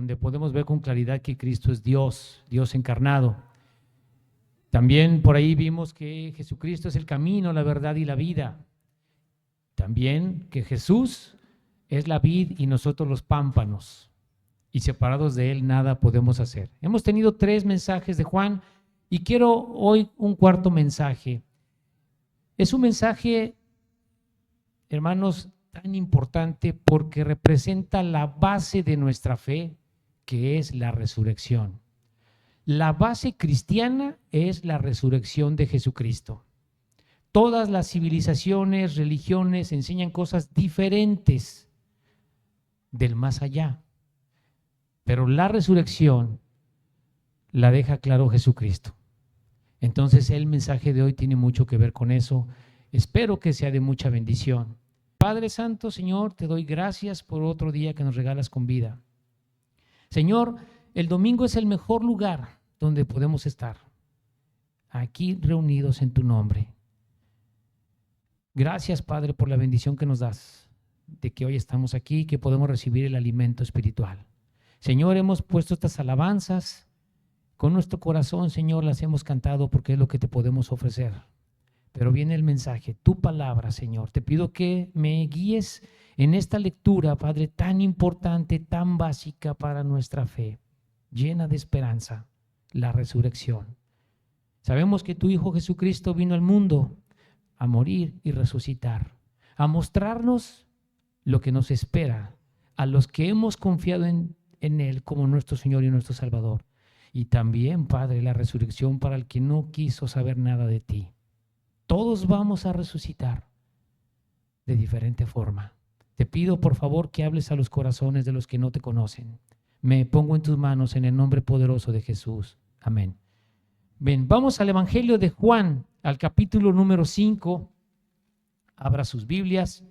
donde podemos ver con claridad que Cristo es Dios, Dios encarnado. También por ahí vimos que Jesucristo es el camino, la verdad y la vida. También que Jesús es la vid y nosotros los pámpanos, y separados de Él nada podemos hacer. Hemos tenido 3 mensajes de Juan y quiero hoy un cuarto mensaje. Es un mensaje, hermanos, tan importante porque representa la base de nuestra fe, que es la resurrección. La base cristiana es la resurrección de Jesucristo. Todas las civilizaciones, religiones enseñan cosas diferentes del más allá, pero la resurrección la deja claro Jesucristo. Entonces el mensaje de hoy tiene mucho que ver con eso. Espero que sea de mucha bendición. Padre Santo, Señor, te doy gracias por otro día que nos regalas con vida. Señor, el domingo es el mejor lugar donde podemos estar, aquí reunidos en tu nombre. Gracias, Padre, por la bendición que nos das, de que hoy estamos aquí, que podemos recibir el alimento espiritual. Señor, hemos puesto estas alabanzas con nuestro corazón, Señor, las hemos cantado porque es lo que te podemos ofrecer. Pero viene el mensaje, tu palabra, Señor. Te pido que me guíes en esta lectura, Padre, tan importante, tan básica para nuestra fe, llena de esperanza, la resurrección. Sabemos que tu Hijo Jesucristo vino al mundo a morir y resucitar, a mostrarnos lo que nos espera a los que hemos confiado en Él como nuestro Señor y nuestro Salvador. Y también, Padre, la resurrección para el que no quiso saber nada de ti. Todos vamos a resucitar de diferente forma. Te pido, por favor, que hables a los corazones de los que no te conocen. Me pongo en tus manos en el nombre poderoso de Jesús. Amén. Bien, vamos al Evangelio de Juan, al capítulo número 5. Abra sus Biblias.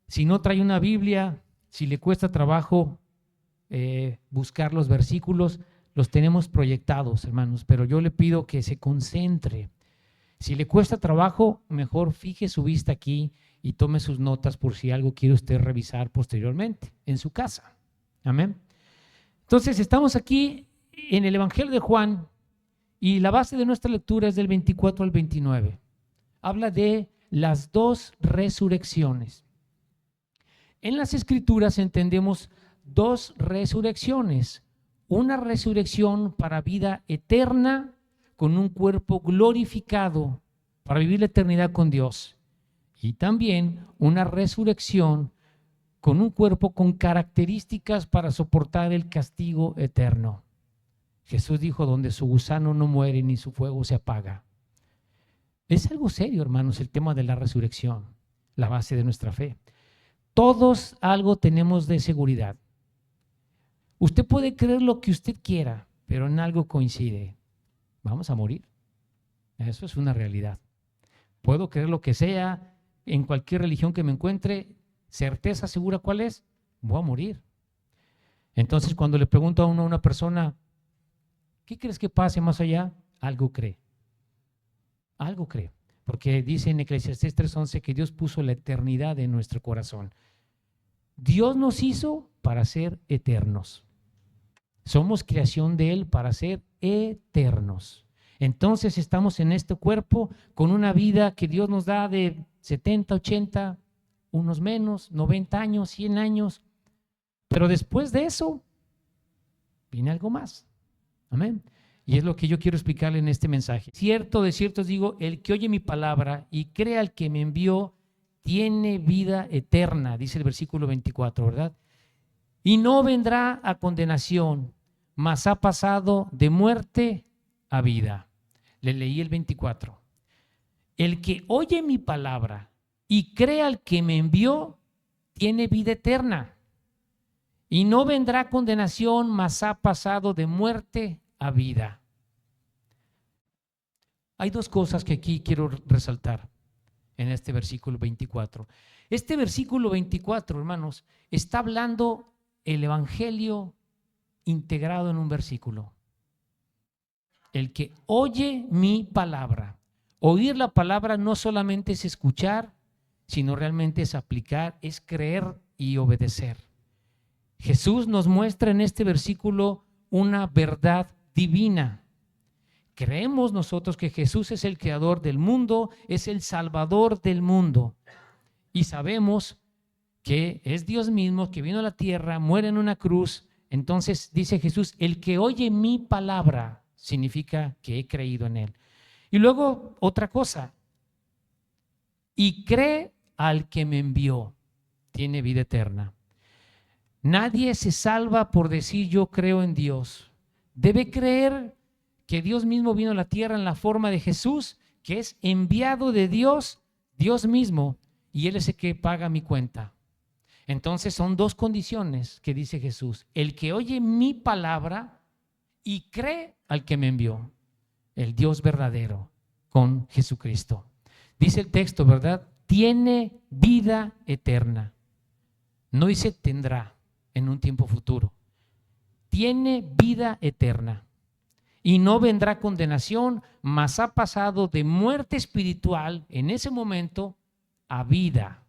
Si no trae una Biblia, si le cuesta trabajo buscar los versículos, los tenemos proyectados, hermanos, pero yo le pido que se concentre. Si le cuesta trabajo, mejor fije su vista aquí y tome sus notas por si algo quiere usted revisar posteriormente en su casa. Amén. Entonces, estamos aquí en el Evangelio de Juan y la base de nuestra lectura es del 24 al 29. Habla de las 2 resurrecciones. En las Escrituras entendemos 2 resurrecciones. Una resurrección para vida eterna con un cuerpo glorificado para vivir la eternidad con Dios. Y también una resurrección con un cuerpo con características para soportar el castigo eterno. Jesús dijo, donde su gusano no muere ni su fuego se apaga. Es algo serio, hermanos, el tema de la resurrección, la base de nuestra fe. Todos algo tenemos de seguridad. Usted puede creer lo que usted quiera, pero en algo coincide. Vamos a morir. Eso es una realidad. Puedo creer lo que sea, en cualquier religión que me encuentre, certeza segura, ¿cuál es? Voy a morir. Entonces, cuando le pregunto a una persona, ¿qué crees que pase más allá? Algo cree. Algo cree. Porque dice en Eclesiastés 3:11 que Dios puso la eternidad en nuestro corazón. Dios nos hizo para ser eternos. Somos creación de Él para ser eternos. Entonces estamos en este cuerpo con una vida que Dios nos da de 70, 80, unos menos, 90 años, 100 años. Pero después de eso, viene algo más. Amén. Y es lo que yo quiero explicarle en este mensaje. Cierto, de cierto os digo, el que oye mi palabra y crea al que me envió, tiene vida eterna, dice el versículo 24, ¿verdad? Y no vendrá a condenación, mas ha pasado de muerte a vida. Le leí el 24. El que oye mi palabra y cree al que me envió, tiene vida eterna. Y no vendrá condenación, mas ha pasado de muerte a vida. Hay 2 cosas que aquí quiero resaltar en este versículo 24. Este versículo 24, hermanos, está hablando el Evangelio integrado en un versículo. El que oye mi palabra. Oír la palabra no solamente es escuchar, sino realmente es aplicar, es creer y obedecer. Jesús nos muestra en este versículo una verdad divina. Creemos nosotros que Jesús es el creador del mundo, es el salvador del mundo. Y sabemos que es Dios mismo que vino a la tierra, muere en una cruz. Entonces dice Jesús, el que oye mi palabra significa que he creído en él. Y luego otra cosa, y cree al que me envió, tiene vida eterna. Nadie se salva por decir yo creo en Dios. Debe creer que Dios mismo vino a la tierra en la forma de Jesús, que es enviado de Dios, Dios mismo, y Él es el que paga mi cuenta. Entonces son dos condiciones que dice Jesús: el que oye mi palabra y cree al que me envió, el Dios verdadero con Jesucristo. Dice el texto, ¿verdad? Tiene vida eterna. No dice tendrá en un tiempo futuro. Tiene vida eterna y no vendrá condenación, mas ha pasado de muerte espiritual en ese momento a vida.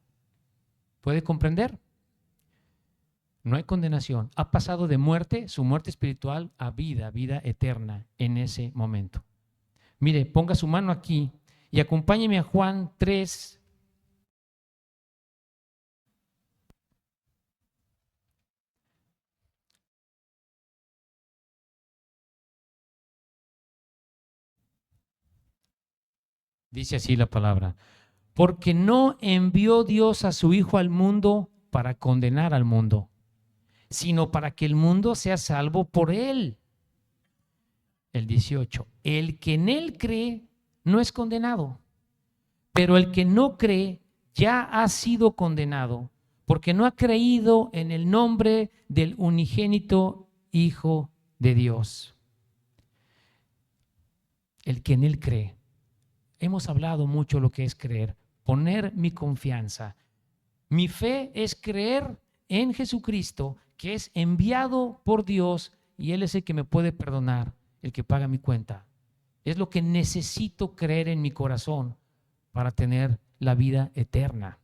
¿Puede comprender? No hay condenación. Ha pasado de muerte, su muerte espiritual, a vida, vida eterna en ese momento. Mire, ponga su mano aquí y acompáñeme a Juan 3. Dice así la palabra: porque no envió Dios a su Hijo al mundo para condenar al mundo, sino para que el mundo sea salvo por él. El 18, el que en él cree no es condenado, pero el que no cree ya ha sido condenado, porque no ha creído en el nombre del unigénito Hijo de Dios. El que en él cree. Hemos hablado mucho lo que es creer, poner mi confianza. Mi fe es creer en Jesucristo, que es enviado por Dios, y Él es el que me puede perdonar, el que paga mi cuenta. Es lo que necesito creer en mi corazón para tener la vida eterna.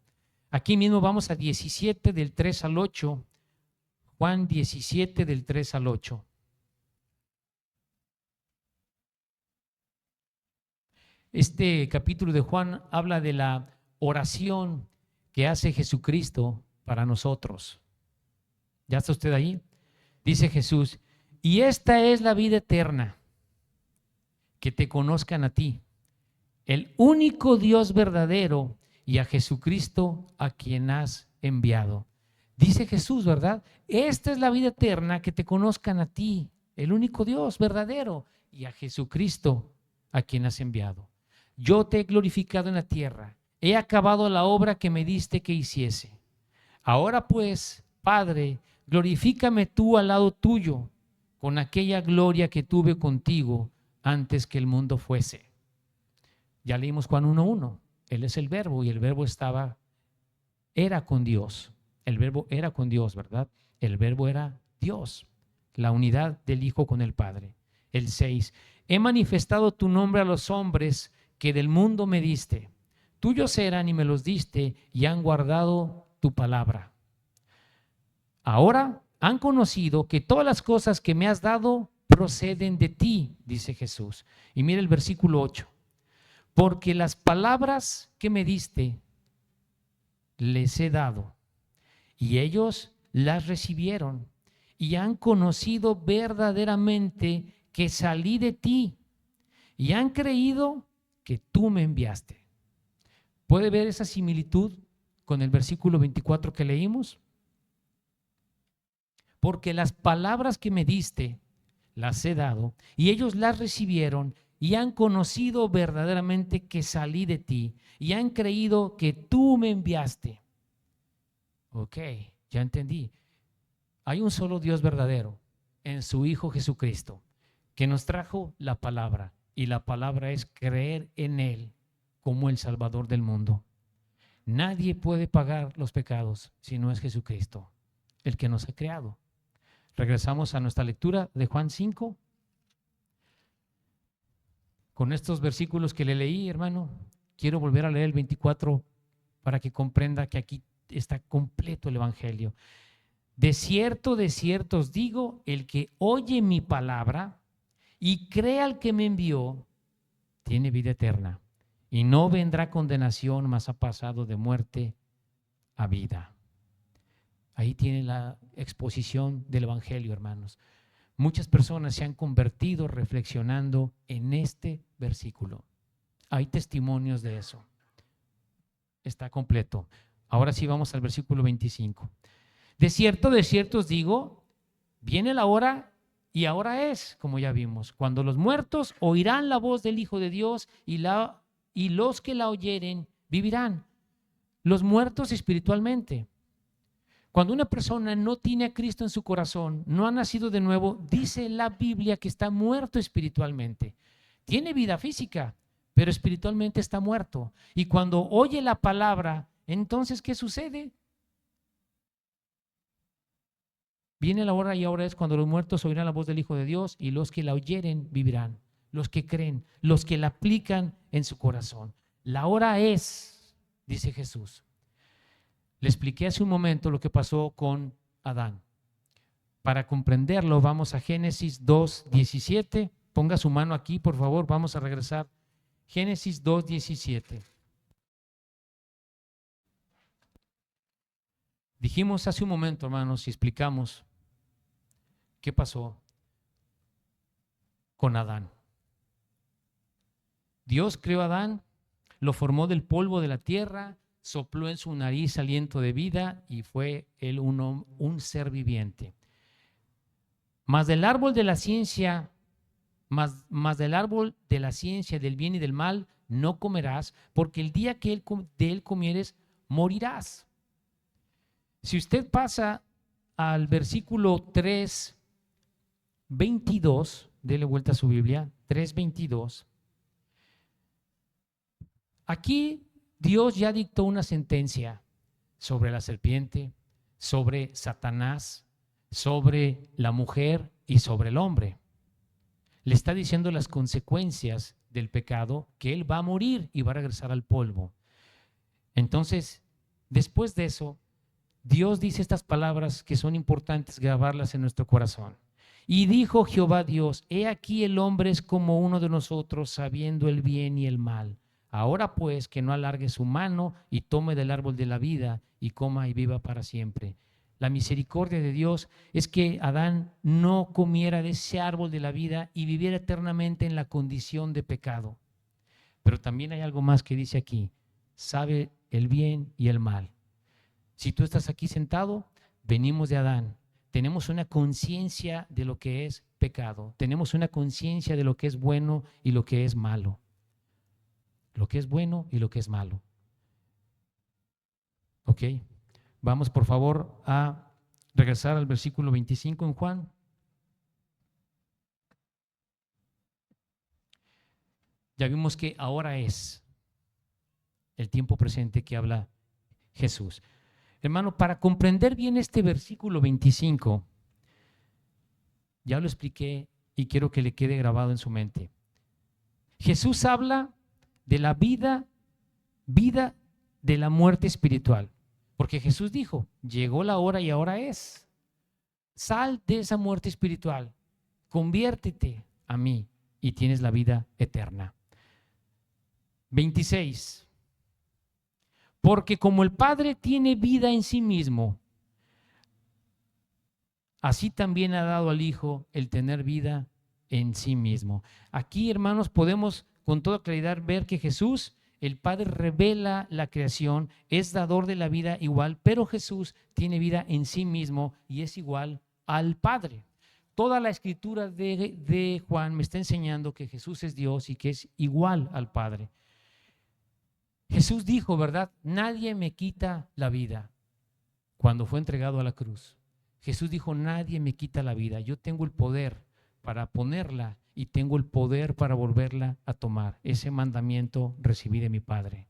Aquí mismo vamos a 17 del 3 al 8, Juan 17 del 3 al 8. Este capítulo de Juan habla de la oración que hace Jesucristo para nosotros. ¿Ya está usted ahí? Dice Jesús: y esta es la vida eterna, que te conozcan a ti, el único Dios verdadero, y a Jesucristo a quien has enviado. Dice Jesús, ¿verdad? Esta es la vida eterna, que te conozcan a ti, el único Dios verdadero, y a Jesucristo a quien has enviado. Yo te he glorificado en la tierra, he acabado la obra que me diste que hiciese. Ahora pues, Padre, glorifícame tú al lado tuyo, con aquella gloria que tuve contigo antes que el mundo fuese. Ya leímos Juan 1:1. Él es el verbo, y el verbo era con Dios. El verbo era con Dios, ¿verdad? El verbo era Dios, la unidad del Hijo con el Padre. El 6. He manifestado tu nombre a los hombres que del mundo me diste. Tuyos eran y me los diste, y han guardado tu palabra. Ahora han conocido que todas las cosas que me has dado proceden de ti, dice Jesús. Y mira el versículo 8. Porque las palabras que me diste les he dado, y ellos las recibieron, y han conocido verdaderamente que salí de ti, y han creído que tú me enviaste. ¿Puede ver esa similitud con el versículo 24 que leímos? Porque las palabras que me diste las he dado, y ellos las recibieron, y han conocido verdaderamente que salí de ti, y han creído que tú me enviaste. Ok, ya entendí. Hay un solo Dios verdadero en su Hijo Jesucristo, que nos trajo la palabra, y la palabra es creer en Él como el Salvador del mundo. Nadie puede pagar los pecados si no es Jesucristo, el que nos ha creado. Regresamos a nuestra lectura de Juan 5. Con estos versículos que le leí, hermano, quiero volver a leer el 24 para que comprenda que aquí está completo el Evangelio. de cierto os digo, el que oye mi palabra y cree al que me envió, tiene vida eterna y no vendrá condenación, mas ha pasado de muerte a vida. Ahí tiene la exposición del Evangelio, hermanos. Muchas personas se han convertido reflexionando en este versículo. Hay testimonios de eso. Está completo. Ahora sí vamos al versículo 25. De cierto os digo, viene la hora y ahora es, como ya vimos, cuando los muertos oirán la voz del Hijo de Dios y los que la oyeren vivirán. Los muertos espiritualmente. Cuando una persona no tiene a Cristo en su corazón, no ha nacido de nuevo, dice la Biblia que está muerto espiritualmente. Tiene vida física, pero espiritualmente está muerto. Y cuando oye la palabra, entonces, ¿qué sucede? Viene la hora y ahora es cuando los muertos oirán la voz del Hijo de Dios y los que la oyeren vivirán. Los que creen, los que la aplican en su corazón. La hora es, dice Jesús. Le expliqué hace un momento lo que pasó con Adán. Para comprenderlo, vamos a Génesis 2:17. Ponga su mano aquí, por favor, vamos a regresar. Génesis 2:17. Dijimos hace un momento, hermanos, y explicamos qué pasó con Adán. Dios creó a Adán, lo formó del polvo de la tierra, sopló en su nariz aliento de vida y fue él un ser viviente. Mas del árbol de la ciencia, mas del árbol de la ciencia del bien y del mal no comerás, porque el día que de él comieres, morirás. Si usted pasa al versículo 3:22, dele vuelta a su Biblia, 3:22. Aquí Dios ya dictó una sentencia sobre la serpiente, sobre Satanás, sobre la mujer y sobre el hombre. Le está diciendo las consecuencias del pecado, que él va a morir y va a regresar al polvo. Entonces, después de eso, Dios dice estas palabras que son importantes grabarlas en nuestro corazón. Y dijo Jehová Dios, he aquí el hombre es como uno de nosotros, sabiendo el bien y el mal. Ahora pues que no alargue su mano y tome del árbol de la vida y coma y viva para siempre. La misericordia de Dios es que Adán no comiera de ese árbol de la vida y viviera eternamente en la condición de pecado. Pero también hay algo más que dice aquí, sabe el bien y el mal. Si tú estás aquí sentado, venimos de Adán. Tenemos una conciencia de lo que es pecado. Tenemos una conciencia de lo que es bueno y lo que es malo. Lo que es bueno y lo que es malo. Ok, vamos por favor a regresar al versículo 25 en Juan. Ya vimos que ahora es el tiempo presente que habla Jesús. Hermano, para comprender bien este versículo 25, ya lo expliqué y quiero que le quede grabado en su mente. Jesús habla de la vida de la muerte espiritual. Porque Jesús dijo, llegó la hora y ahora es. Sal de esa muerte espiritual, conviértete a mí y tienes la vida eterna. 26. Porque como el Padre tiene vida en sí mismo, así también ha dado al Hijo el tener vida en sí mismo. Aquí, hermanos, podemos con toda claridad ver que Jesús, el Padre, revela la creación, es dador de la vida igual, pero Jesús tiene vida en sí mismo y es igual al Padre. Toda la escritura de Juan me está enseñando que Jesús es Dios y que es igual al Padre. Jesús dijo, ¿verdad? Nadie me quita la vida cuando fue entregado a la cruz. Jesús dijo, nadie me quita la vida. Yo tengo el poder para ponerla y tengo el poder para volverla a tomar. Ese mandamiento recibí de mi Padre.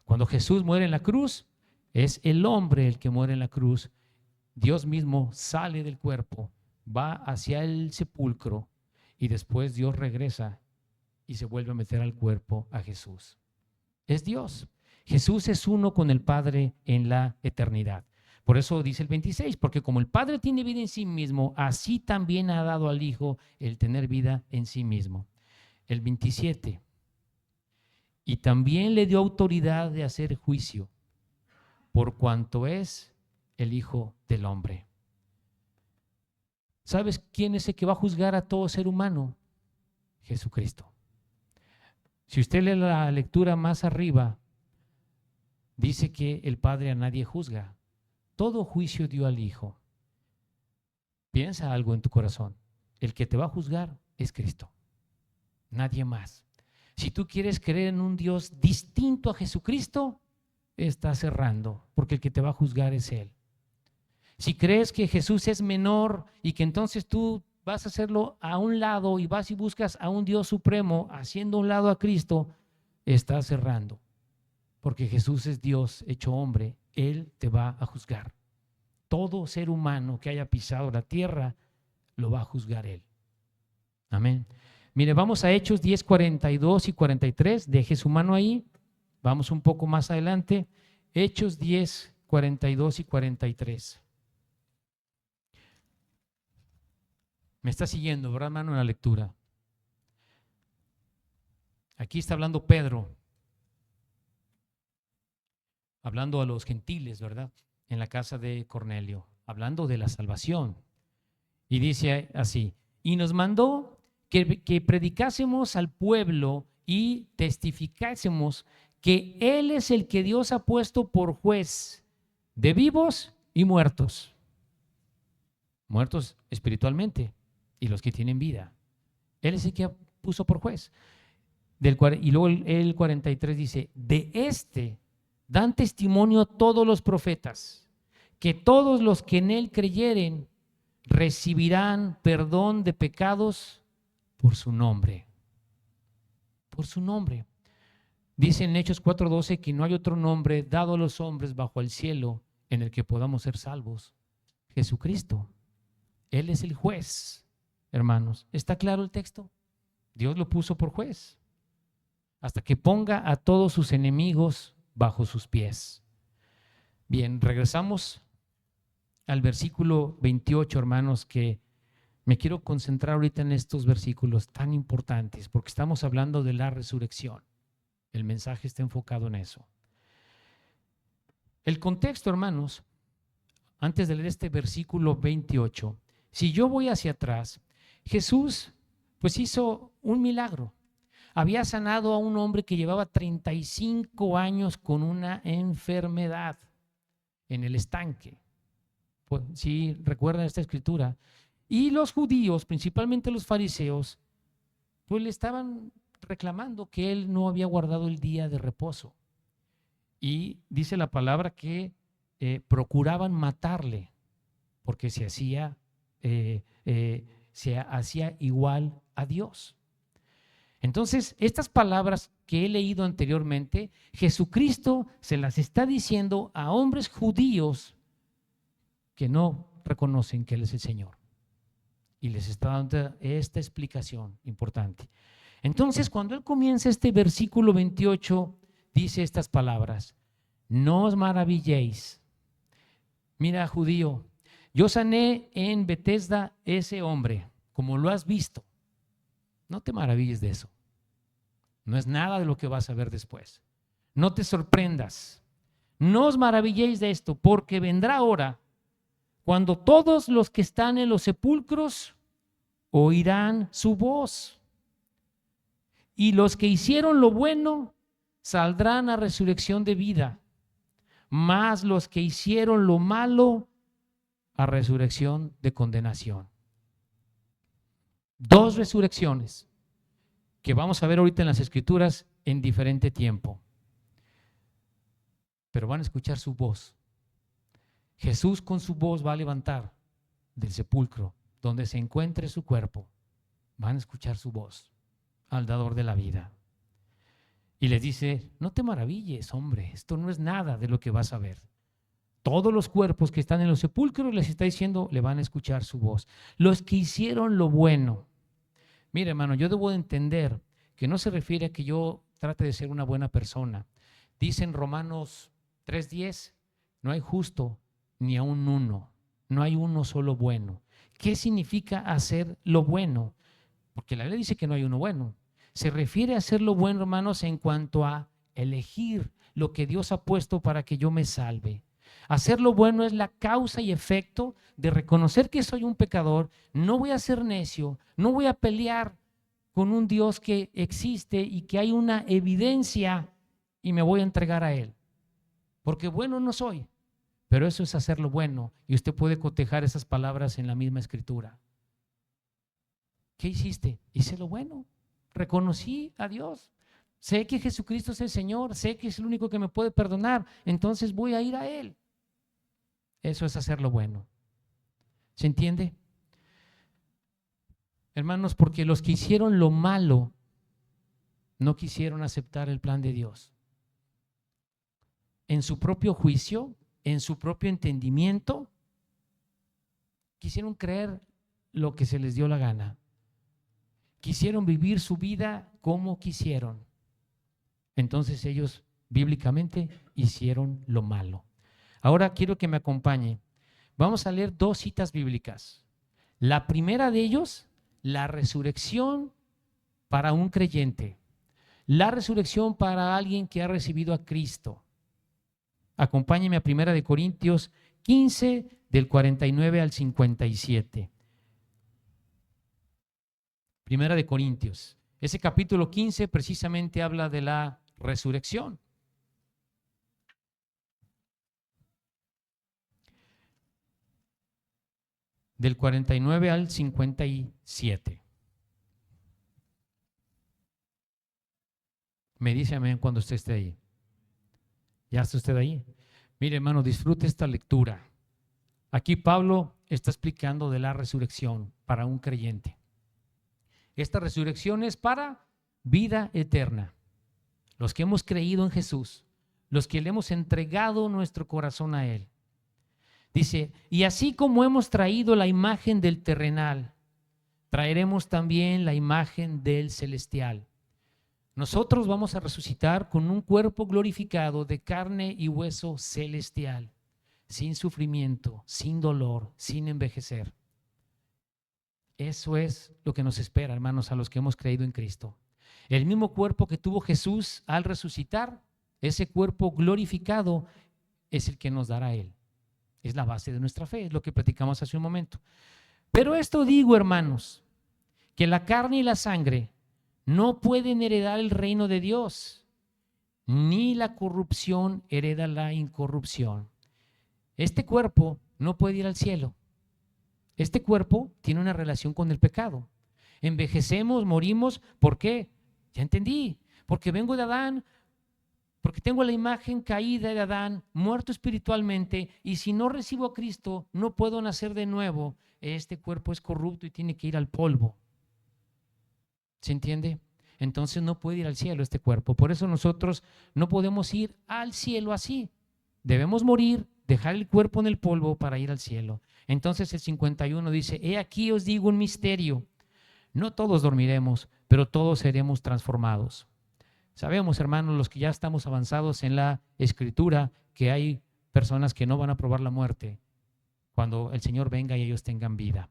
Cuando Jesús muere en la cruz, es el hombre el que muere en la cruz. Dios mismo sale del cuerpo, va hacia el sepulcro y después Dios regresa y se vuelve a meter al cuerpo a Jesús. Es Dios. Jesús es uno con el Padre en la eternidad. Por eso dice el 26, porque como el Padre tiene vida en sí mismo, así también ha dado al Hijo el tener vida en sí mismo. El 27, y también le dio autoridad de hacer juicio, por cuanto es el Hijo del Hombre. ¿Sabes quién es el que va a juzgar a todo ser humano? Jesucristo. Si usted lee la lectura más arriba, dice que el Padre a nadie juzga. Todo juicio dio al Hijo. Piensa algo en tu corazón. El que te va a juzgar es Cristo, nadie más. Si tú quieres creer en un Dios distinto a Jesucristo, estás errando, porque el que te va a juzgar es Él. Si crees que Jesús es menor y que entonces tú vas a hacerlo a un lado y vas y buscas a un Dios supremo haciendo a un lado a Cristo, estás errando, porque Jesús es Dios hecho hombre. Él te va a juzgar. Todo ser humano que haya pisado la tierra lo va a juzgar Él. Amén. Mire, vamos a Hechos 10, 42 y 43. Deje su mano ahí. Vamos un poco más adelante. Hechos 10, 42 y 43. Me está siguiendo, ¿verdad, hermano, en la lectura? Aquí está hablando Pedro, hablando a los gentiles, ¿verdad? En la casa de Cornelio, hablando de la salvación. Y dice así, y nos mandó que predicásemos al pueblo y testificásemos que Él es el que Dios ha puesto por juez de vivos y muertos. Muertos espiritualmente y los que tienen vida. Él es el que puso por juez. Y luego el 43 dice, de este dan testimonio todos los profetas, que todos los que en Él creyeren recibirán perdón de pecados por su nombre. Por su nombre. Dice en Hechos 4:12 que no hay otro nombre dado a los hombres bajo el cielo en el que podamos ser salvos. Jesucristo. Él es el juez, hermanos. ¿Está claro el texto? Dios lo puso por juez, hasta que ponga a todos sus enemigos bajo sus pies. Bien, regresamos al versículo 28, hermanos, que me quiero concentrar ahorita en estos versículos tan importantes, porque estamos hablando de la resurrección. El mensaje está enfocado en eso. El contexto, hermanos, antes de leer este versículo 28, si yo voy hacia atrás, Jesús pues hizo un milagro. Había sanado a un hombre que llevaba 35 años con una enfermedad en el estanque. Pues, si recuerdan esta escritura. Y los judíos, principalmente los fariseos, pues le estaban reclamando que él no había guardado el día de reposo. Y dice la palabra que procuraban matarle porque se hacía igual a Dios. Entonces, estas palabras que he leído anteriormente, Jesucristo se las está diciendo a hombres judíos que no reconocen que Él es el Señor. Y les está dando esta explicación importante. Entonces, cuando Él comienza este versículo 28, dice estas palabras: no os maravilléis. Mira, judío, yo sané en Betesda ese hombre, como lo has visto. No te maravilles de eso. No es nada de lo que vas a ver después. No te sorprendas. No os maravilléis de esto, porque vendrá hora cuando todos los que están en los sepulcros oirán su voz. Y los que hicieron lo bueno saldrán a resurrección de vida, mas los que hicieron lo malo a resurrección de condenación. Dos resurrecciones que vamos a ver ahorita en las Escrituras en diferente tiempo. Pero van a escuchar su voz. Jesús con su voz va a levantar del sepulcro donde se encuentre su cuerpo. Van a escuchar su voz al dador de la vida. Y les dice: no te maravilles, hombre, esto no es nada de lo que vas a ver. Todos los cuerpos que están en los sepulcros, les está diciendo, le van a escuchar su voz. Los que hicieron lo bueno. Mire, hermano, yo debo de entender que no se refiere a que yo trate de ser una buena persona. Dice en Romanos 3:10, no hay justo ni a un uno. No hay uno solo bueno. ¿Qué significa hacer lo bueno? Porque la Biblia dice que no hay uno bueno. Se refiere a hacer lo bueno, hermanos, en cuanto a elegir lo que Dios ha puesto para que yo me salve. Hacer lo bueno es la causa y efecto de reconocer que soy un pecador. No voy a ser necio, no voy a pelear con un Dios que existe y que hay una evidencia y me voy a entregar a Él. Porque bueno no soy, pero eso es hacer lo bueno y usted puede cotejar esas palabras en la misma escritura. ¿Qué hiciste? Hice lo bueno, reconocí a Dios. Sé que Jesucristo es el Señor, sé que es el único que me puede perdonar, entonces voy a ir a Él. Eso es hacer lo bueno. ¿Se entiende? Hermanos, porque los que hicieron lo malo no quisieron aceptar el plan de Dios. En su propio juicio, en su propio entendimiento, quisieron creer lo que se les dio la gana. Quisieron vivir su vida como quisieron. Entonces ellos bíblicamente hicieron lo malo. Ahora quiero que me acompañe. Vamos a leer dos citas bíblicas. La primera de ellos, la resurrección para un creyente. La resurrección para alguien que ha recibido a Cristo. Acompáñeme a 1 Corintios 15, del 49 al 57. 1 Corintios. Ese capítulo 15 precisamente habla de la resurrección. Del 49 al 57. Me dice amén cuando usted esté ahí. ¿Ya está usted ahí? Mire, hermano, disfrute esta lectura. Aquí Pablo está explicando de la resurrección para un creyente. Esta resurrección es para vida eterna. Los que hemos creído en Jesús, los que le hemos entregado nuestro corazón a Él. Dice, y así como hemos traído la imagen del terrenal, traeremos también la imagen del celestial. Nosotros vamos a resucitar con un cuerpo glorificado de carne y hueso celestial, sin sufrimiento, sin dolor, sin envejecer. Eso es lo que nos espera, hermanos, a los que hemos creído en Cristo. El mismo cuerpo que tuvo Jesús al resucitar, ese cuerpo glorificado es el que nos dará Él. Es la base de nuestra fe, es lo que platicamos hace un momento. Pero esto digo, hermanos, que la carne y la sangre no pueden heredar el reino de Dios, ni la corrupción hereda la incorrupción. Este cuerpo no puede ir al cielo. Este cuerpo tiene una relación con el pecado. Envejecemos, morimos, ¿por qué? Ya entendí, porque vengo de Adán, porque tengo la imagen caída de Adán, muerto espiritualmente, y si no recibo a Cristo, no puedo nacer de nuevo. Este cuerpo es corrupto y tiene que ir al polvo. ¿Se entiende? Entonces no puede ir al cielo este cuerpo. Por eso nosotros no podemos ir al cielo así. Debemos morir, dejar el cuerpo en el polvo para ir al cielo. Entonces el 51 dice, he aquí os digo un misterio. No todos dormiremos, pero todos seremos transformados. Sabemos, hermanos, los que ya estamos avanzados en la Escritura, que hay personas que no van a probar la muerte cuando el Señor venga y ellos tengan vida.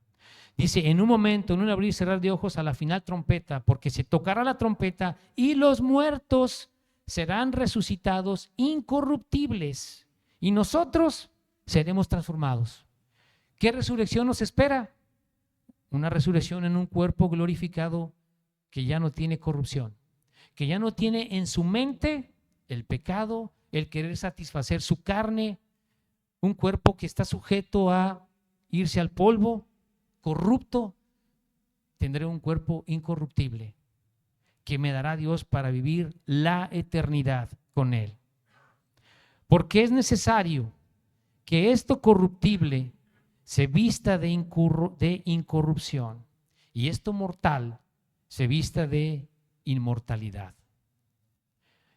Dice, en un momento, en un abrir y cerrar de ojos, a la final trompeta, porque se tocará la trompeta y los muertos serán resucitados incorruptibles y nosotros seremos transformados. ¿Qué resurrección nos espera? Una resurrección en un cuerpo glorificado que ya no tiene corrupción, que ya no tiene en su mente el pecado, el querer satisfacer su carne, un cuerpo que está sujeto a irse al polvo, corrupto. Tendré un cuerpo incorruptible que me dará Dios para vivir la eternidad con Él. Porque es necesario que esto corruptible se vista de incorrupción y esto mortal se vista de inmortalidad.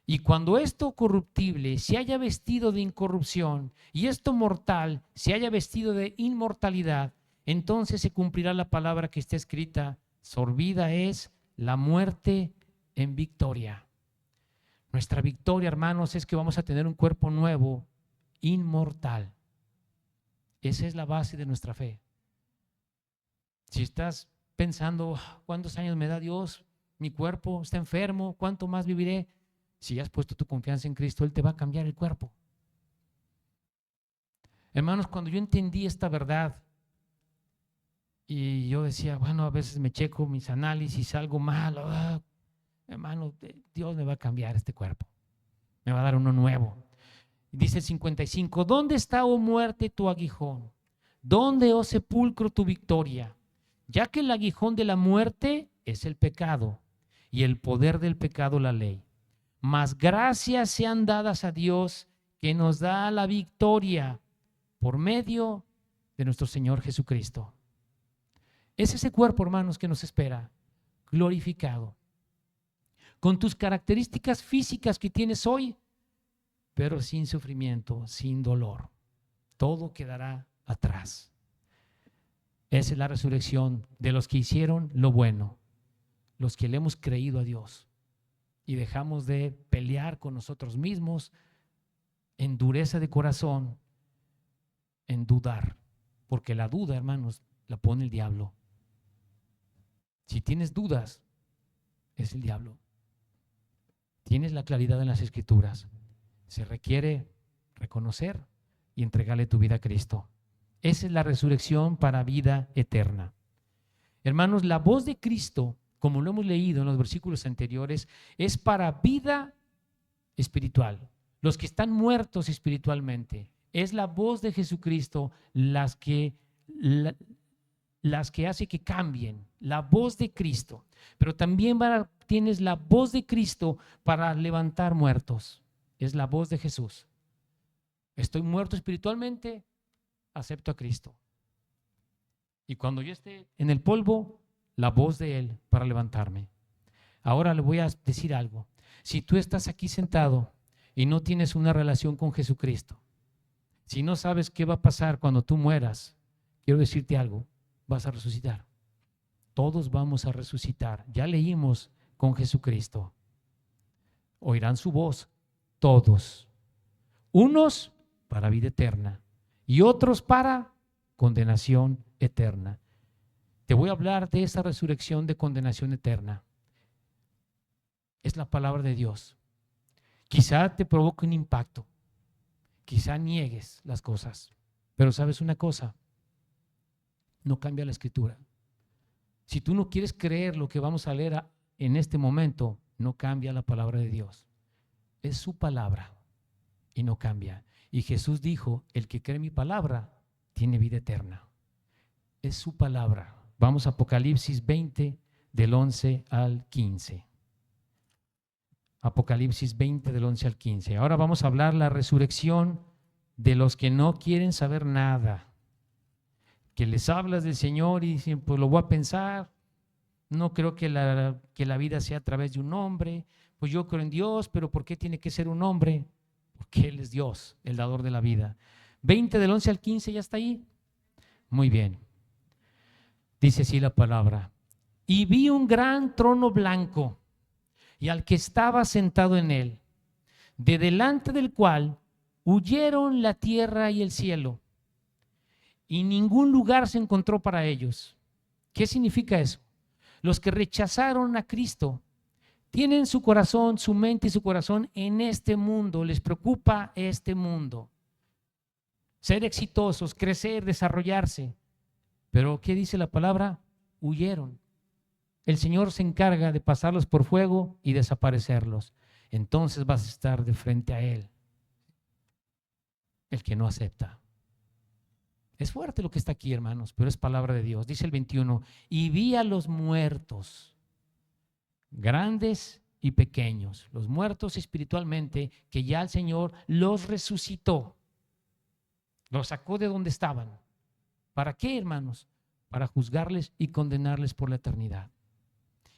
Y cuando esto corruptible se haya vestido de incorrupción y esto mortal se haya vestido de inmortalidad, entonces se cumplirá la palabra que está escrita, sorbida es la muerte en victoria. Nuestra victoria, hermanos, es que vamos a tener un cuerpo nuevo, inmortal. Esa es la base de nuestra fe. Si estás pensando, ¿cuántos años me da Dios? Mi cuerpo está enfermo, ¿cuánto más viviré? Si has puesto tu confianza en Cristo, Él te va a cambiar el cuerpo. Hermanos, cuando yo entendí esta verdad y yo decía, bueno, a veces me checo mis análisis, algo mal, hermano, Dios me va a cambiar este cuerpo, me va a dar uno nuevo. Dice el 55, ¿dónde está, oh muerte, tu aguijón? ¿Dónde, oh sepulcro, tu victoria? Ya que el aguijón de la muerte es el pecado y el poder del pecado la ley. Mas gracias sean dadas a Dios que nos da la victoria por medio de nuestro Señor Jesucristo. Es ese cuerpo, hermanos, que nos espera, glorificado, con tus características físicas que tienes hoy, pero sin sufrimiento, sin dolor. Todo quedará atrás. Esa es la resurrección de los que hicieron lo bueno, los que le hemos creído a Dios y dejamos de pelear con nosotros mismos en dureza de corazón, en dudar, porque la duda, hermanos, la pone el diablo. Si tienes dudas, es el diablo. Tienes la claridad en las Escrituras. Se requiere reconocer y entregarle tu vida a Cristo. Esa es la resurrección para vida eterna. Hermanos, la voz de Cristo, como lo hemos leído en los versículos anteriores, es para vida espiritual. Los que están muertos espiritualmente, es la voz de Jesucristo las que hace que cambien, la voz de Cristo. Pero también tienes la voz de Cristo para levantar muertos. Es la voz de Jesús. Estoy muerto espiritualmente, acepto a Cristo. Y cuando yo esté en el polvo, la voz de Él para levantarme. Ahora le voy a decir algo. Si tú estás aquí sentado y no tienes una relación con Jesucristo, si no sabes qué va a pasar cuando tú mueras, quiero decirte algo, vas a resucitar. Todos vamos a resucitar. Ya leímos con Jesucristo. Oirán su voz, todos. Unos para vida eterna y otros para condenación eterna. Te voy a hablar de esa resurrección de condenación eterna. Es la palabra de Dios. Quizá te provoque un impacto, quizá niegues las cosas, pero ¿sabes una cosa? No cambia la Escritura. Si tú no quieres creer lo que vamos a leer en este momento, no cambia la palabra de Dios. Es su palabra y no cambia. Y Jesús dijo, el que cree mi palabra tiene vida eterna. Es su palabra. Vamos a Apocalipsis 20 del 11 al 15. Apocalipsis 20 del 11 al 15. Ahora vamos a hablar la resurrección de los que no quieren saber nada. Que les hablas del Señor y dicen, pues lo voy a pensar. No creo que la vida sea a través de un hombre. Pues yo creo en Dios, pero ¿por qué tiene que ser un hombre? Porque Él es Dios, el dador de la vida. 20 del 11 al 15, ¿ya está ahí? Muy bien. Dice así la palabra. Y vi un gran trono blanco y al que estaba sentado en él, de delante del cual huyeron la tierra y el cielo, y ningún lugar se encontró para ellos. ¿Qué significa eso? Los que rechazaron a Cristo tienen su corazón, su mente y su corazón en este mundo, les preocupa este mundo. Ser exitosos, crecer, desarrollarse. Pero ¿qué dice la palabra? Huyeron. El Señor se encarga de pasarlos por fuego y desaparecerlos. Entonces vas a estar de frente a Él. El que no acepta. Es fuerte lo que está aquí, hermanos, pero es palabra de Dios. Dice el 21, y vi a los muertos, grandes y pequeños, los muertos espiritualmente, que ya el Señor los resucitó. Los sacó de donde estaban. ¿Para qué, hermanos? Para juzgarles y condenarles por la eternidad.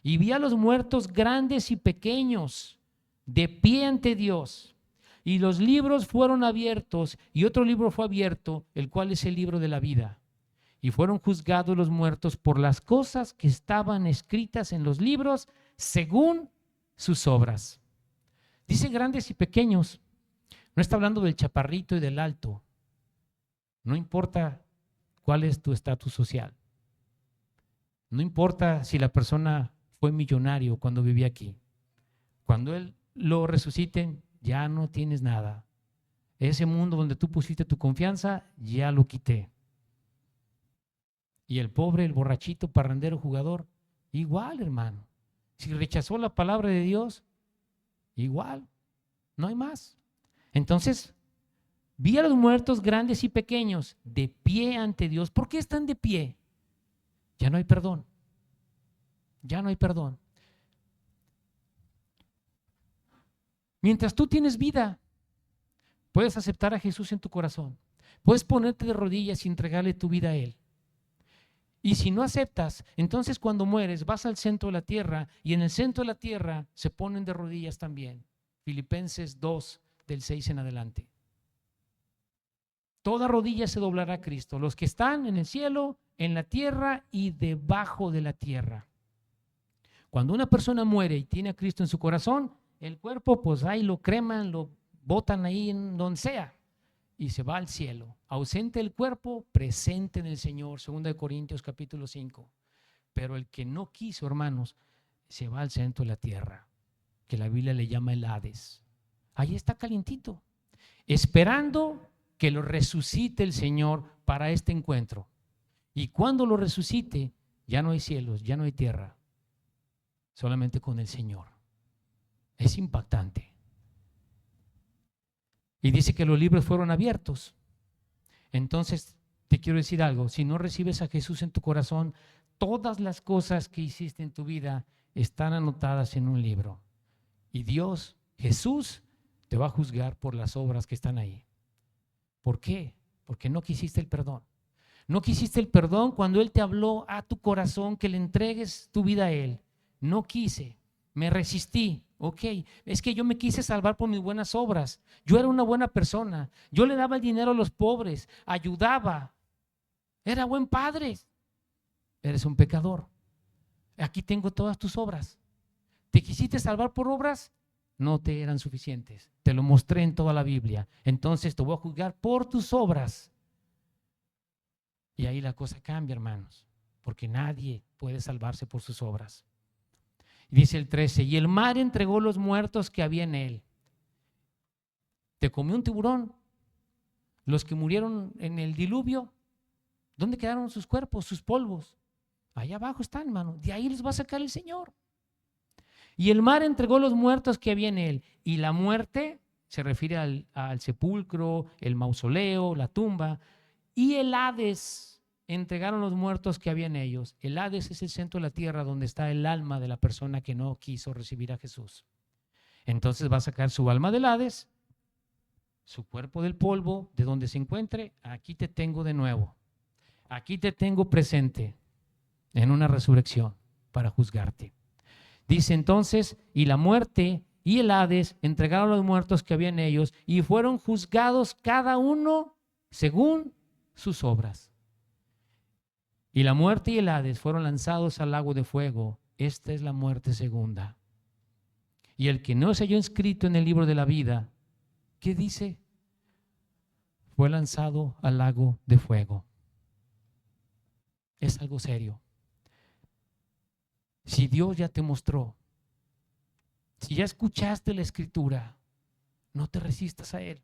Y vi a los muertos grandes y pequeños de pie ante Dios. Y los libros fueron abiertos y otro libro fue abierto, el cual es el libro de la vida. Y fueron juzgados los muertos por las cosas que estaban escritas en los libros según sus obras. Dice grandes y pequeños. No está hablando del chaparrito y del alto. No importa cuál es tu estatus social. No importa si la persona fue millonario cuando vivía aquí. Cuando Él lo resuciten, ya no tienes nada. Ese mundo donde tú pusiste tu confianza, ya lo quité. Y el pobre, el borrachito, parrandero, jugador, igual, hermano. Si rechazó la palabra de Dios, igual, no hay más. Entonces, vi a los muertos grandes y pequeños de pie ante Dios. ¿Por qué están de pie? Ya no hay perdón. Ya no hay perdón. Mientras tú tienes vida, puedes aceptar a Jesús en tu corazón. Puedes ponerte de rodillas y entregarle tu vida a Él. Y si no aceptas, entonces cuando mueres vas al centro de la tierra y en el centro de la tierra se ponen de rodillas también. Filipenses 2, del 6 en adelante. Toda rodilla se doblará a Cristo, los que están en el cielo, en la tierra y debajo de la tierra. Cuando una persona muere y tiene a Cristo en su corazón, el cuerpo pues ahí lo creman, lo botan ahí en donde sea y se va al cielo. Ausente el cuerpo, presente en el Señor, 2 Corintios capítulo 5. Pero el que no quiso, hermanos, se va al centro de la tierra, que la Biblia le llama el Hades. Ahí está calientito, esperando que lo resucite el Señor para este encuentro. Y cuando lo resucite, ya no hay cielos, ya no hay tierra, solamente con el Señor. Es impactante. Y dice que los libros fueron abiertos. Entonces, te quiero decir algo, si no recibes a Jesús en tu corazón, todas las cosas que hiciste en tu vida están anotadas en un libro. Y Dios, Jesús, te va a juzgar por las obras que están ahí. ¿Por qué? Porque no quisiste el perdón. No quisiste el perdón cuando Él te habló a tu corazón que le entregues tu vida a Él. No quise, me resistí. Ok, es que yo me quise salvar por mis buenas obras. Yo era una buena persona. Yo le daba el dinero a los pobres, ayudaba. Era buen padre. Eres un pecador. Aquí tengo todas tus obras. ¿Te quisiste salvar por obras? No te eran suficientes. Te lo mostré en toda la Biblia. Entonces te voy a juzgar por tus obras. Y ahí la cosa cambia, hermanos, porque nadie puede salvarse por sus obras. Dice el 13, y el mar entregó los muertos que había en él. ¿Te comió un tiburón? Los que murieron en el diluvio, ¿dónde quedaron sus cuerpos, sus polvos? Allá abajo están, hermano. De ahí los va a sacar el Señor. Y el mar entregó los muertos que había en él. Y la muerte se refiere al sepulcro, el mausoleo, la tumba. Y el Hades entregaron los muertos que había en ellos. El Hades es el centro de la tierra donde está el alma de la persona que no quiso recibir a Jesús. Entonces va a sacar su alma del Hades, su cuerpo del polvo, de donde se encuentre. Aquí te tengo de nuevo. Aquí te tengo presente en una resurrección para juzgarte. Dice entonces, y la muerte y el Hades entregaron los muertos que había en ellos y fueron juzgados cada uno según sus obras. Y la muerte y el Hades fueron lanzados al lago de fuego. Esta es la muerte segunda. Y el que no se halló inscrito en el libro de la vida, ¿qué dice? Fue lanzado al lago de fuego. Es algo serio. Si Dios ya te mostró, si ya escuchaste la escritura, no te resistas a Él.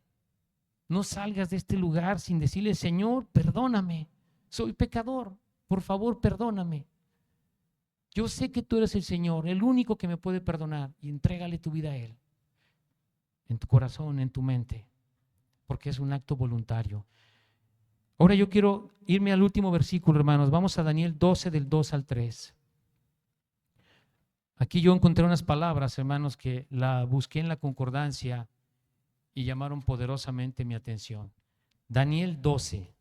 No salgas de este lugar sin decirle, Señor, perdóname, soy pecador. Por favor, perdóname. Yo sé que tú eres el Señor, el único que me puede perdonar, y entrégale tu vida a Él, en tu corazón, en tu mente, porque es un acto voluntario. Ahora yo quiero irme al último versículo, hermanos. Vamos a Daniel 12, del 2 al 3. Aquí yo encontré unas palabras, hermanos, que la busqué en la concordancia y llamaron poderosamente mi atención. Daniel 12.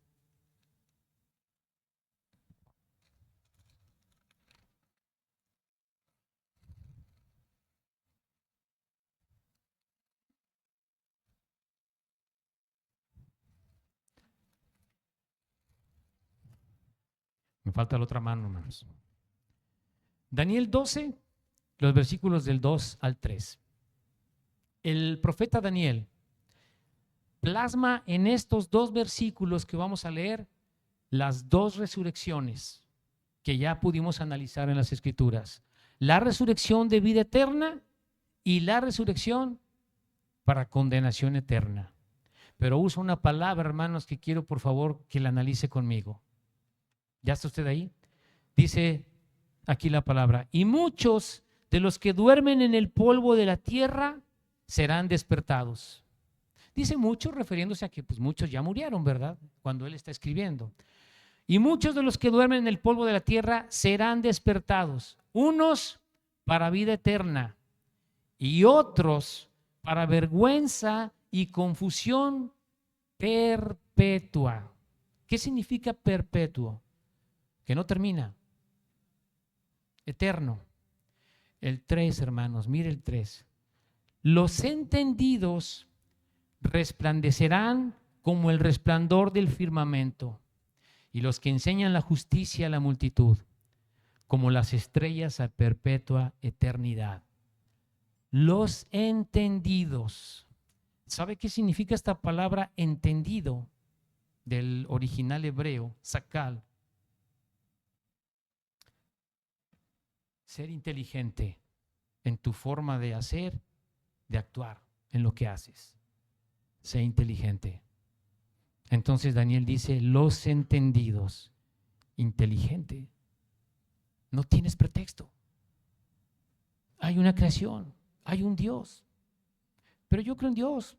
Me falta la otra mano, hermanos. Daniel 12, los versículos del 2 al 3. El profeta Daniel plasma en estos dos versículos que vamos a leer las dos resurrecciones que ya pudimos analizar en las Escrituras. La resurrección de vida eterna y la resurrección para condenación eterna. Pero usa una palabra, hermanos, que quiero por favor que la analice conmigo. ¿Ya está usted ahí? Dice aquí la palabra: y muchos de los que duermen en el polvo de la tierra serán despertados. Dice muchos refiriéndose a que pues muchos ya murieron, ¿verdad? Cuando él está escribiendo. Y muchos de los que duermen en el polvo de la tierra serán despertados, unos para vida eterna y otros para vergüenza y confusión perpetua. ¿Qué significa perpetuo? Que no termina. Eterno. El 3, hermanos, mire el 3. Los entendidos resplandecerán como el resplandor del firmamento, y los que enseñan la justicia a la multitud, como las estrellas a perpetua eternidad. Los entendidos. ¿Sabe qué significa esta palabra entendido? Del original hebreo, sakal. Ser inteligente en tu forma de hacer, de actuar, en lo que haces. Sé inteligente. Entonces Daniel dice, los entendidos, inteligente. No tienes pretexto. Hay una creación, hay un Dios. Pero yo creo en Dios.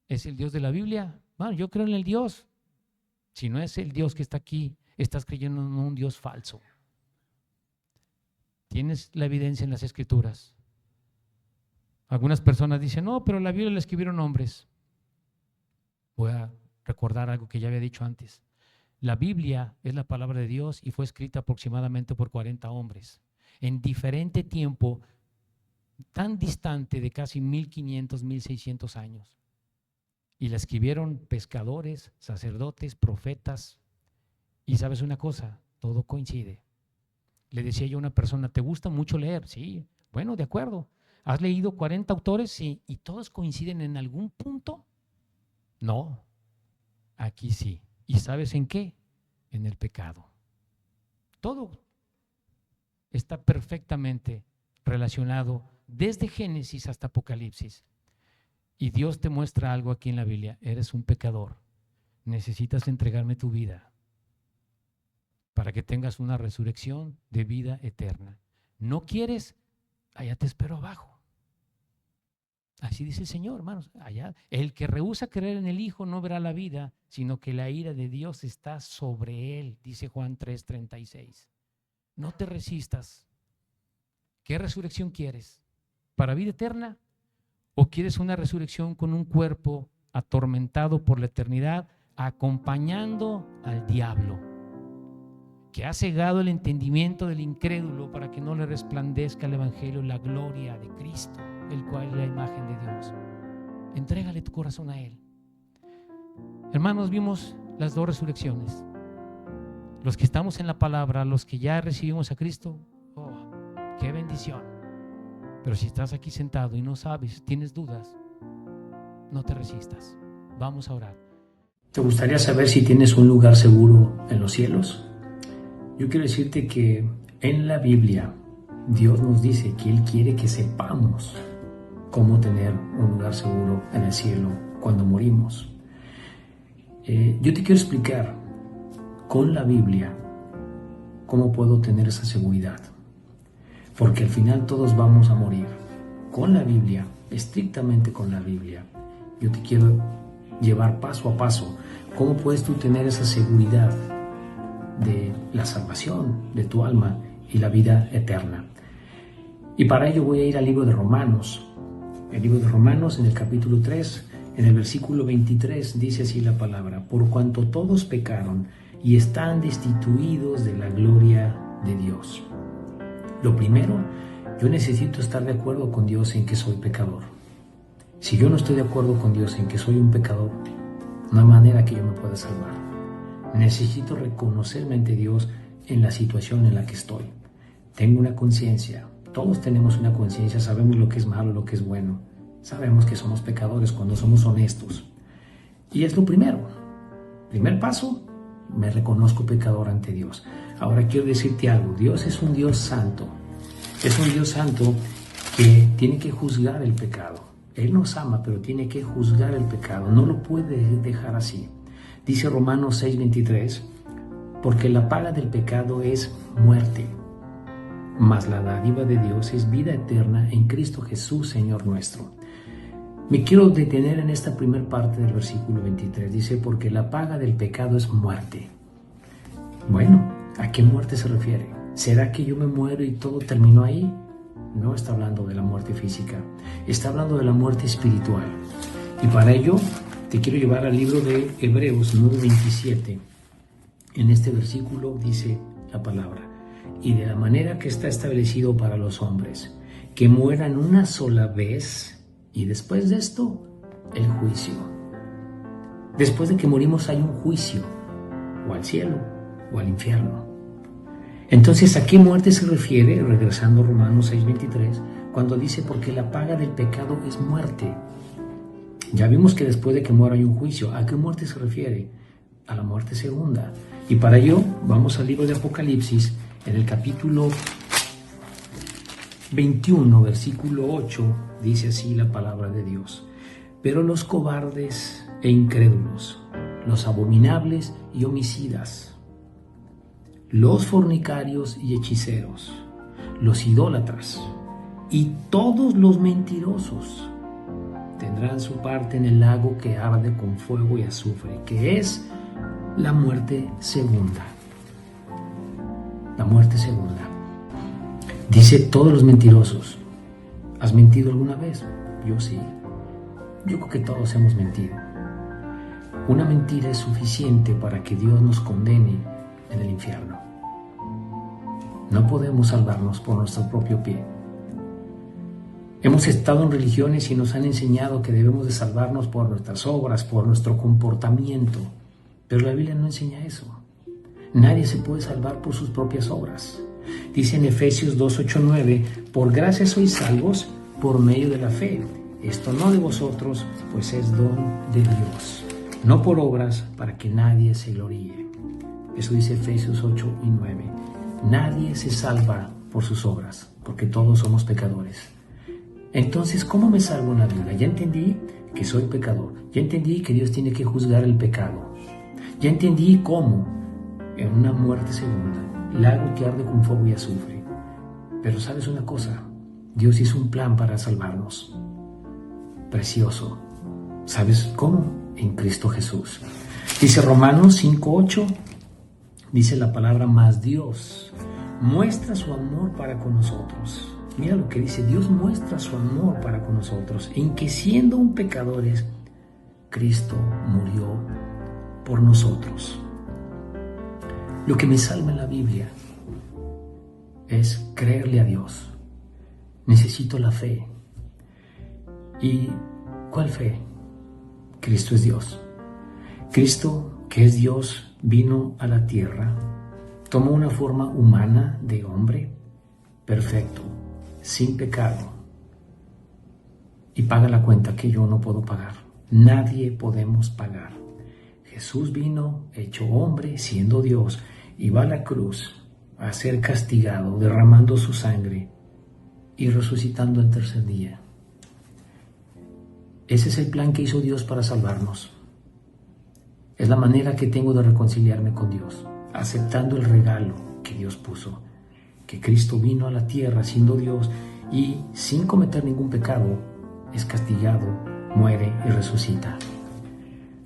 ¿Es el Dios de la Biblia? Bueno, yo creo en el Dios. Si no es el Dios que está aquí, estás creyendo en un Dios falso. Tienes la evidencia en las Escrituras. Algunas personas dicen, no, pero la Biblia la escribieron hombres. Voy a recordar algo que ya había dicho antes. La Biblia es la palabra de Dios y fue escrita aproximadamente por 40 hombres en diferente tiempo, tan distante de casi 1500, 1600 años. Y la escribieron pescadores, sacerdotes, profetas. Y sabes una cosa, todo coincide. Le decía yo a una persona, ¿te gusta mucho leer? Sí, bueno, de acuerdo. ¿Has leído 40 autores? Sí, ¿y todos coinciden en algún punto? No, aquí sí. ¿Y sabes en qué? En el pecado. Todo está perfectamente relacionado desde Génesis hasta Apocalipsis. Y Dios te muestra algo aquí en la Biblia. Eres un pecador. Necesitas entregarme tu vida para que tengas una resurrección de vida eterna. ¿No quieres? Allá te espero abajo. Así dice el Señor, hermanos. Allá, el que rehúsa creer en el Hijo no verá la vida, sino que la ira de Dios está sobre él, dice Juan 3:36. No te resistas. ¿Qué resurrección quieres? ¿Para vida eterna? ¿O quieres una resurrección con un cuerpo atormentado por la eternidad, acompañando al diablo, que ha cegado el entendimiento del incrédulo para que no le resplandezca el Evangelio, la gloria de Cristo, el cual es la imagen de Dios? Entrégale tu corazón a Él. Hermanos, vimos las dos resurrecciones. Los que estamos en la palabra, los que ya recibimos a Cristo, oh, qué bendición. Pero si estás aquí sentado y no sabes, tienes dudas, no te resistas. Vamos a orar. ¿Te gustaría saber si tienes un lugar seguro en los cielos? Yo quiero decirte que en la Biblia Dios nos dice que Él quiere que sepamos cómo tener un lugar seguro en el cielo cuando morimos. Yo te quiero explicar con la Biblia cómo puedo tener esa seguridad. Porque al final todos vamos a morir. Con la Biblia, estrictamente con la Biblia, yo te quiero llevar paso a paso cómo puedes tú tener esa seguridad de la salvación de tu alma y la vida eterna. Y para ello voy a ir al libro de Romanos. El libro de Romanos, en el capítulo 3, en el versículo 23, dice así la palabra: por cuanto todos pecaron y están destituidos de la gloria de Dios. Lo primero, yo necesito estar de acuerdo con Dios en que soy pecador. Si yo no estoy de acuerdo con Dios en que soy un pecador, no hay manera que yo me pueda salvar. Necesito reconocerme ante Dios en la situación en la que estoy. Tengo una conciencia. Todos tenemos una conciencia, sabemos lo que es malo, lo que es bueno. Sabemos que somos pecadores cuando somos honestos. Y es lo primero. Primer paso, me reconozco pecador ante Dios. Ahora quiero decirte algo. Dios es un Dios santo. Es un Dios santo que tiene que juzgar el pecado. Él nos ama, pero tiene que juzgar el pecado. No lo puede dejar así. Dice Romanos 6:23, porque la paga del pecado es muerte, mas la dádiva de Dios es vida eterna en Cristo Jesús, Señor nuestro. Me quiero detener en esta primera parte del versículo 23. Dice, porque la paga del pecado es muerte. Bueno, ¿a qué muerte se refiere? ¿Será que yo me muero y todo terminó ahí? No está hablando de la muerte física, está hablando de la muerte espiritual. Y para ello te quiero llevar al libro de Hebreos 9:27. En este versículo dice la palabra, y de la manera que está establecido para los hombres, que mueran una sola vez, y después de esto, el juicio. Después de que morimos hay un juicio, o al cielo, o al infierno. Entonces, ¿a qué muerte se refiere? Regresando a Romanos 6:23, cuando dice, porque la paga del pecado es muerte. Ya vimos que después de que muera hay un juicio. ¿A qué muerte se refiere? A la muerte segunda. Y para ello, vamos al libro de Apocalipsis, en el capítulo 21, versículo 8, dice así la palabra de Dios. Pero los cobardes e incrédulos, los abominables y homicidas, los fornicarios y hechiceros, los idólatras y todos los mentirosos tendrán su parte en el lago que arde con fuego y azufre, que es la muerte segunda. La muerte segunda. Dice todos los mentirosos. ¿Has mentido alguna vez? Yo sí. Yo creo que todos hemos mentido. Una mentira es suficiente para que Dios nos condene en el infierno. No podemos salvarnos por nuestro propio pie. Hemos estado en religiones y nos han enseñado que debemos de salvarnos por nuestras obras, por nuestro comportamiento. Pero la Biblia no enseña eso. Nadie se puede salvar por sus propias obras. Dice en Efesios 2:8-9, por gracia sois salvos por medio de la fe. Esto no de vosotros, pues es don de Dios. No por obras, para que nadie se gloríe. Eso dice Efesios 8:9. Nadie se salva por sus obras, porque todos somos pecadores. Entonces, ¿cómo me salvo en la vida? Ya entendí que soy pecador. Ya entendí que Dios tiene que juzgar el pecado. Ya entendí cómo, en una muerte segunda, lago que arde con fuego y azufre. Pero ¿sabes una cosa? Dios hizo un plan para salvarnos. Precioso. ¿Sabes cómo? En Cristo Jesús. Dice Romanos 5:8, dice la palabra, mas Dios muestra su amor para con nosotros. Mira lo que dice, Dios muestra su amor para con nosotros, en que siendo aún pecadores, Cristo murió por nosotros. Lo que me salva en la Biblia es creerle a Dios. Necesito la fe. ¿Y cuál fe? Cristo es Dios. Cristo, que es Dios, vino a la tierra, tomó una forma humana de hombre, perfecto, sin pecado, y paga la cuenta que yo no puedo pagar. Nadie podemos pagar. Jesús vino, hecho hombre, siendo Dios, y va a la cruz a ser castigado, derramando su sangre y resucitando el tercer día. Ese es el plan que hizo Dios para salvarnos. Es la manera que tengo de reconciliarme con Dios, aceptando el regalo que Dios puso, que Cristo vino a la tierra siendo Dios y sin cometer ningún pecado, es castigado, muere y resucita.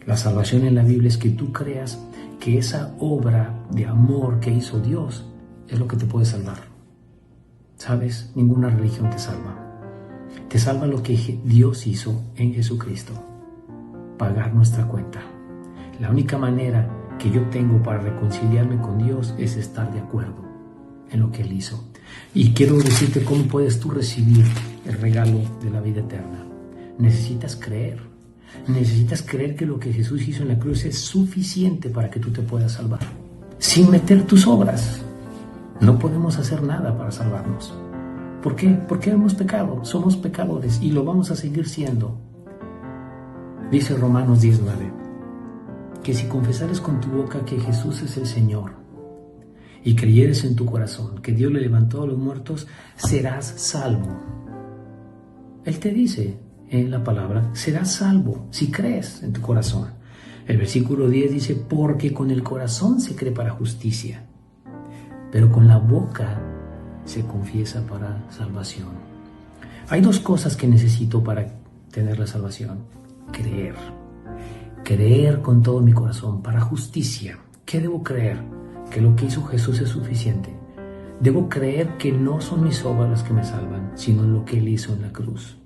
La salvación en la Biblia es que tú creas que esa obra de amor que hizo Dios es lo que te puede salvar. ¿Sabes? Ninguna religión te salva. Te salva lo que Dios hizo en Jesucristo, pagar nuestra cuenta. La única manera que yo tengo para reconciliarme con Dios es estar de acuerdo en lo que Él hizo. Y quiero decirte cómo puedes tú recibir el regalo de la vida eterna. Necesitas creer. Necesitas creer que lo que Jesús hizo en la cruz es suficiente para que tú te puedas salvar. Sin meter tus obras. No podemos hacer nada para salvarnos. ¿Por qué? Porque hemos pecado. Somos pecadores y lo vamos a seguir siendo. Dice Romanos 10:9. que si confesares con tu boca que Jesús es el Señor y creyeres en tu corazón que Dios le levantó a los muertos, serás salvo. Él te dice en la palabra, serás salvo si crees en tu corazón. El versículo 10 dice, porque con el corazón se cree para justicia, pero con la boca se confiesa para salvación. Hay dos cosas que necesito para tener la salvación. Creer con todo mi corazón para justicia. ¿Qué debo creer? Que lo que hizo Jesús es suficiente. Debo creer que no son mis obras las que me salvan, sino lo que Él hizo en la cruz.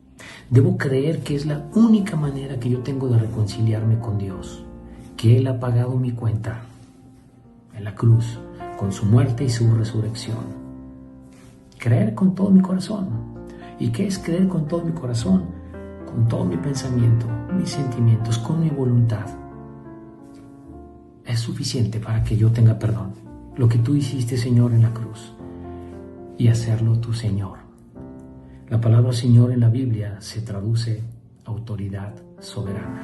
Debo creer que es la única manera que yo tengo de reconciliarme con Dios, que Él ha pagado mi cuenta en la cruz, con su muerte y su resurrección. Creer con todo mi corazón. ¿Y qué es creer con todo mi corazón? Con todo mi pensamiento, mis sentimientos, con mi voluntad. Es suficiente para que yo tenga perdón. Lo que tú hiciste, Señor, en la cruz, y hacerlo tu Señor. La palabra Señor en la Biblia se traduce autoridad soberana.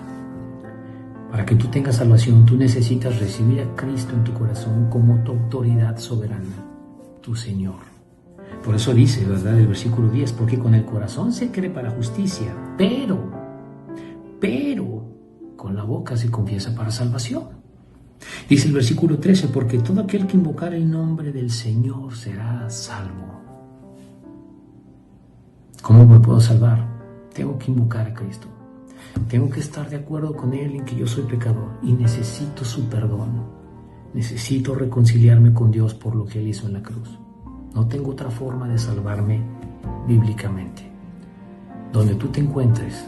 Para que tú tengas salvación, tú necesitas recibir a Cristo en tu corazón como tu autoridad soberana, tu Señor. Por eso dice, ¿verdad?, el versículo 10, porque con el corazón se cree para justicia, pero con la boca se confiesa para salvación. Dice el versículo 13, porque todo aquel que invocar el nombre del Señor será salvo. ¿Cómo me puedo salvar? Tengo que invocar a Cristo. Tengo que estar de acuerdo con Él en que yo soy pecador y necesito su perdón. Necesito reconciliarme con Dios por lo que Él hizo en la cruz. No tengo otra forma de salvarme bíblicamente. Donde tú te encuentres,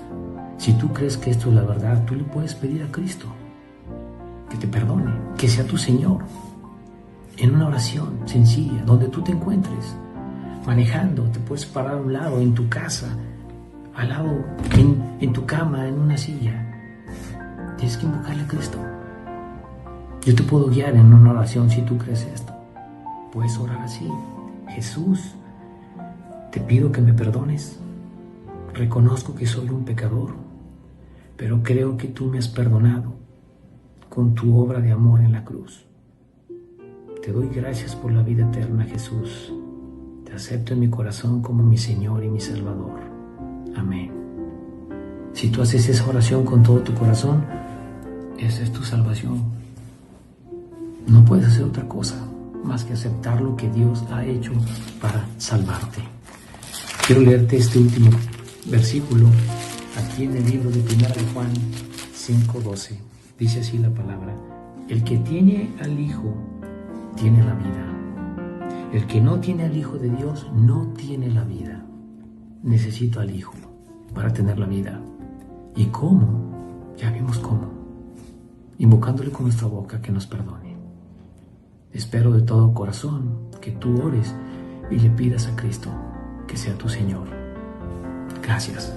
si tú crees que esto es la verdad, tú le puedes pedir a Cristo que te perdone, que sea tu Señor, en una oración sencilla, donde tú te encuentres. Manejando, te puedes parar a un lado, en tu casa, al lado, en tu cama, en una silla. Tienes que invocarle a Cristo. Yo te puedo guiar en una oración si tú crees esto. Puedes orar así. Jesús, te pido que me perdones. Reconozco que soy un pecador, pero creo que tú me has perdonado con tu obra de amor en la cruz. Te doy gracias por la vida eterna, Jesús. Te acepto en mi corazón como mi Señor y mi Salvador. Amén. Si tú haces esa oración con todo tu corazón, esa es tu salvación. No puedes hacer otra cosa más que aceptar lo que Dios ha hecho para salvarte. Quiero leerte este último versículo aquí en el libro de 1 de Juan 5:12. Dice así la palabra: el que tiene al Hijo tiene la vida. El que no tiene al Hijo de Dios no tiene la vida. Necesito al Hijo para tener la vida. ¿Y cómo? Ya vimos cómo. Invocándole con nuestra boca que nos perdone. Espero de todo corazón que tú ores y le pidas a Cristo que sea tu Señor. Gracias.